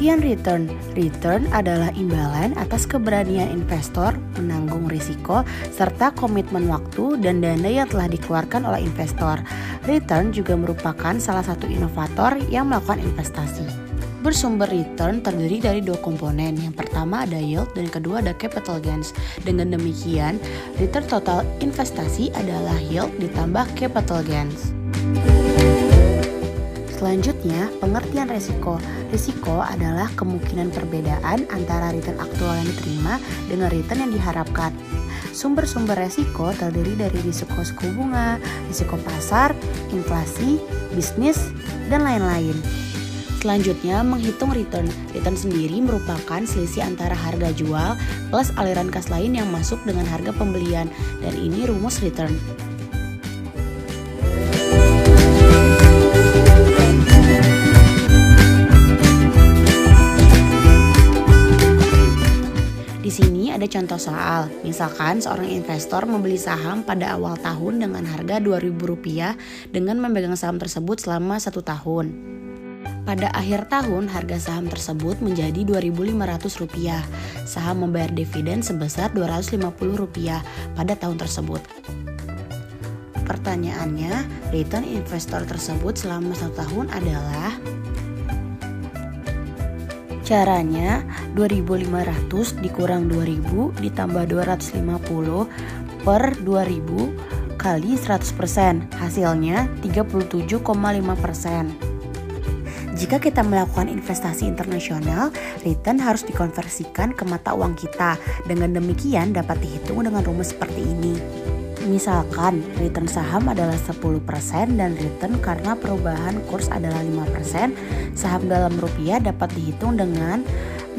Pengertian return. Return adalah imbalan atas keberanian investor menanggung risiko serta komitmen waktu dan dana yang telah dikeluarkan oleh investor. Return juga merupakan salah satu inovator yang melakukan investasi. Bersumber return terdiri dari dua komponen. Yang pertama ada yield dan kedua ada capital gains. Dengan demikian, return total investasi adalah yield ditambah capital gains. Selanjutnya, pengertian resiko. Risiko adalah kemungkinan perbedaan antara return aktual yang diterima dengan return yang diharapkan. Sumber-sumber resiko terdiri dari risiko suku bunga, risiko pasar, inflasi, bisnis, dan lain-lain. Selanjutnya, menghitung return. Return sendiri merupakan selisih antara harga jual plus aliran kas lain yang masuk dengan harga pembelian, dan ini rumus return. Di sini ada contoh soal, misalkan seorang investor membeli saham pada awal tahun dengan harga Rp2.000 dengan memegang saham tersebut selama 1 tahun. Pada akhir tahun, harga saham tersebut menjadi Rp2.500. Saham membayar dividen sebesar Rp250 pada tahun tersebut. Pertanyaannya, return investor tersebut selama 1 tahun adalah... Caranya, 2.500 dikurang 2.000 ditambah 250 per 2.000 kali 100%. Hasilnya 37,5%. Jika kita melakukan investasi internasional, return harus dikonversikan ke mata uang kita. Dengan demikian dapat dihitung dengan rumus seperti ini. Misalkan return saham adalah 10% dan return karena perubahan kurs adalah 5%, saham dalam rupiah dapat dihitung dengan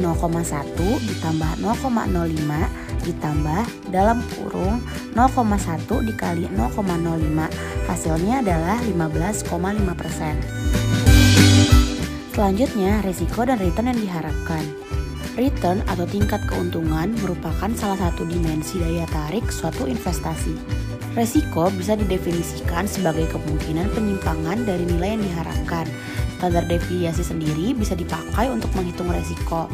0,1 ditambah 0,05 ditambah dalam kurung 0,1 dikali 0,05. Hasilnya adalah 15,5%. Selanjutnya, risiko dan return yang diharapkan. Return atau tingkat keuntungan merupakan salah satu dimensi daya tarik suatu investasi. Resiko bisa didefinisikan sebagai kemungkinan penyimpangan dari nilai yang diharapkan. Standar deviasi sendiri bisa dipakai untuk menghitung resiko.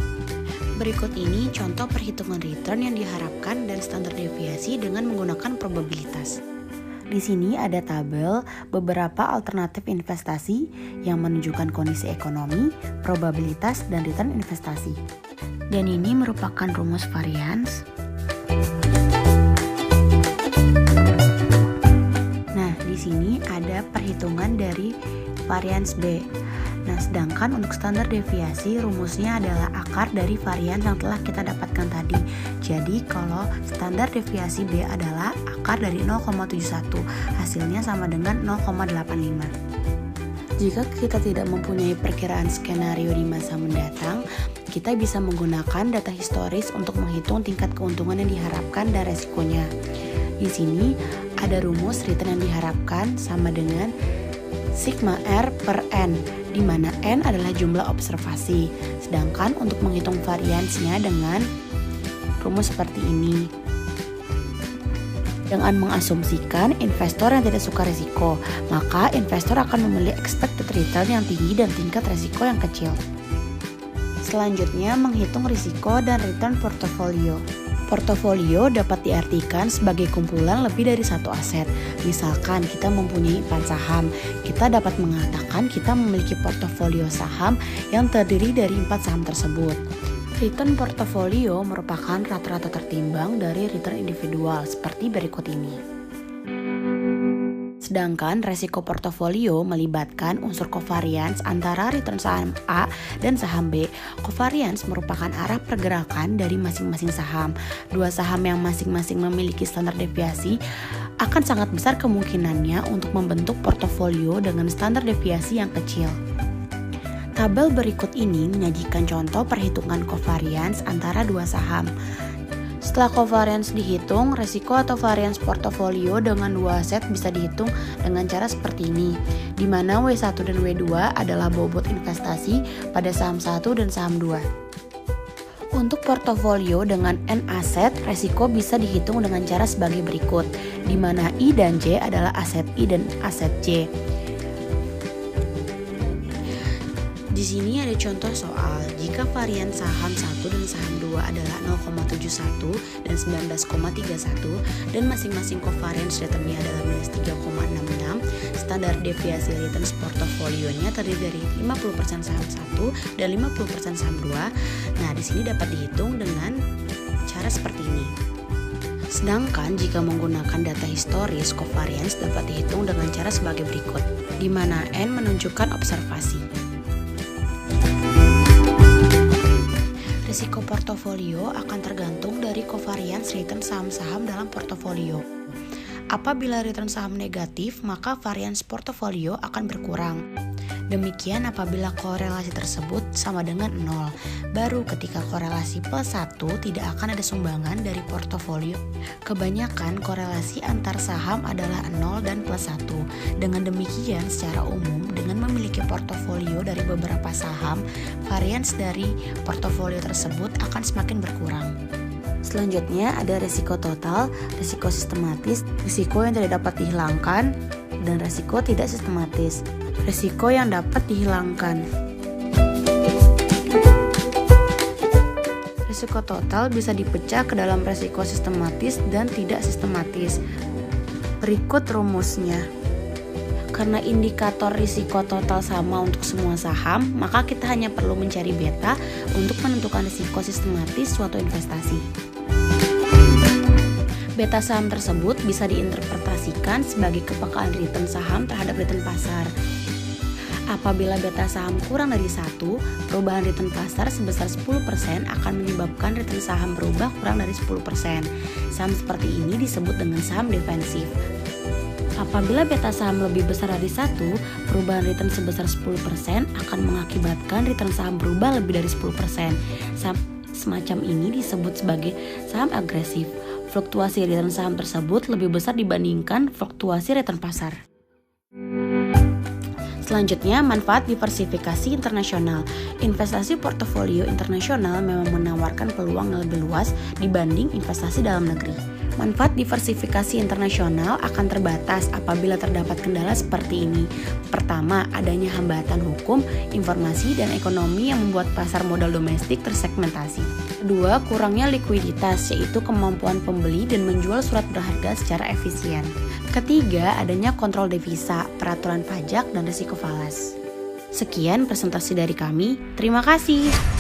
Berikut ini contoh perhitungan return yang diharapkan dan standar deviasi dengan menggunakan probabilitas. Di sini ada tabel beberapa alternatif investasi yang menunjukkan kondisi ekonomi, probabilitas, dan return investasi. Dan ini merupakan rumus varians. Nah, di sini ada perhitungan dari varians B. Nah, sedangkan untuk standar deviasi rumusnya adalah akar dari varians yang telah kita dapatkan tadi. Jadi, kalau standar deviasi B adalah akar dari 0,71, hasilnya sama dengan 0,85. Jika kita tidak mempunyai perkiraan skenario di masa mendatang, kita bisa menggunakan data historis untuk menghitung tingkat keuntungan yang diharapkan dan resikonya. Di sini ada rumus return yang diharapkan sama dengan sigma R per N, di mana N adalah jumlah observasi. Sedangkan untuk menghitung variansnya dengan rumus seperti ini. Dengan mengasumsikan investor yang tidak suka risiko, maka investor akan memilih expected return yang tinggi dan tingkat risiko yang kecil. Selanjutnya, menghitung risiko dan return portofolio. Portofolio dapat diartikan sebagai kumpulan lebih dari satu aset. Misalkan kita mempunyai 4 saham, kita dapat mengatakan kita memiliki portofolio saham yang terdiri dari 4 saham tersebut. Return portofolio merupakan rata-rata tertimbang dari return individual seperti berikut ini. Sedangkan resiko portofolio melibatkan unsur covariance antara return saham A dan saham B. Covariance merupakan arah pergerakan dari masing-masing saham. Dua saham yang masing-masing memiliki standar deviasi akan sangat besar kemungkinannya untuk membentuk portofolio dengan standar deviasi yang kecil. Tabel berikut ini menyajikan contoh perhitungan covariance antara dua saham. Setelah covariance dihitung, resiko atau variance portofolio dengan dua aset bisa dihitung dengan cara seperti ini, di mana W1 dan W2 adalah bobot investasi pada saham 1 dan saham 2. Untuk portofolio dengan N aset, resiko bisa dihitung dengan cara sebagai berikut, di mana I dan J adalah aset I dan aset J. Di sini ada contoh soal jika varian saham 1 dan saham 2 adalah 0,71 dan 19,31 dan masing-masing covariance returnnya adalah minus 3,66, standar deviasi returns portofolionya terdiri dari 50% saham 1 dan 50% saham 2. Nah, di sini dapat dihitung dengan cara seperti ini. Sedangkan jika menggunakan data historis, covariance dapat dihitung dengan cara sebagai berikut, di mana N menunjukkan observasi. Risiko portofolio akan tergantung dari covariance return saham-saham dalam portofolio. Apabila return saham negatif, maka variance portofolio akan berkurang. Demikian apabila korelasi tersebut sama dengan 0. Baru ketika korelasi plus 1 tidak akan ada sumbangan dari portofolio. Kebanyakan korelasi antar saham adalah 0 dan plus 1. Dengan demikian secara umum dengan memiliki portofolio dari beberapa saham, variance dari portofolio tersebut akan semakin berkurang. Selanjutnya ada risiko total, risiko sistematis, risiko yang tidak dapat dihilangkan, dan risiko tidak sistematis. Risiko yang dapat dihilangkan. Risiko total bisa dipecah ke dalam risiko sistematis dan tidak sistematis. Berikut rumusnya. Karena indikator risiko total sama untuk semua saham, maka kita hanya perlu mencari beta untuk menentukan risiko sistematis suatu investasi. Beta saham tersebut bisa diinterpretasikan sebagai kepekaan return saham terhadap return pasar. Apabila beta saham kurang dari 1, perubahan return pasar sebesar 10% akan menyebabkan return saham berubah kurang dari 10%. Saham seperti ini disebut dengan saham defensif. Apabila beta saham lebih besar dari 1, perubahan return sebesar 10% akan mengakibatkan return saham berubah lebih dari 10%. Saham semacam ini disebut sebagai saham agresif. Fluktuasi return saham tersebut lebih besar dibandingkan fluktuasi return pasar. Selanjutnya, manfaat diversifikasi internasional. Investasi portofolio internasional memang menawarkan peluang yang lebih luas dibanding investasi dalam negeri. Manfaat diversifikasi internasional akan terbatas apabila terdapat kendala seperti ini. Pertama, adanya hambatan hukum, informasi, dan ekonomi yang membuat pasar modal domestik tersegmentasi. Kedua, kurangnya likuiditas, yaitu kemampuan pembeli dan menjual surat berharga secara efisien. Ketiga, adanya kontrol devisa, peraturan pajak, dan risiko falas. Sekian presentasi dari kami. Terima kasih.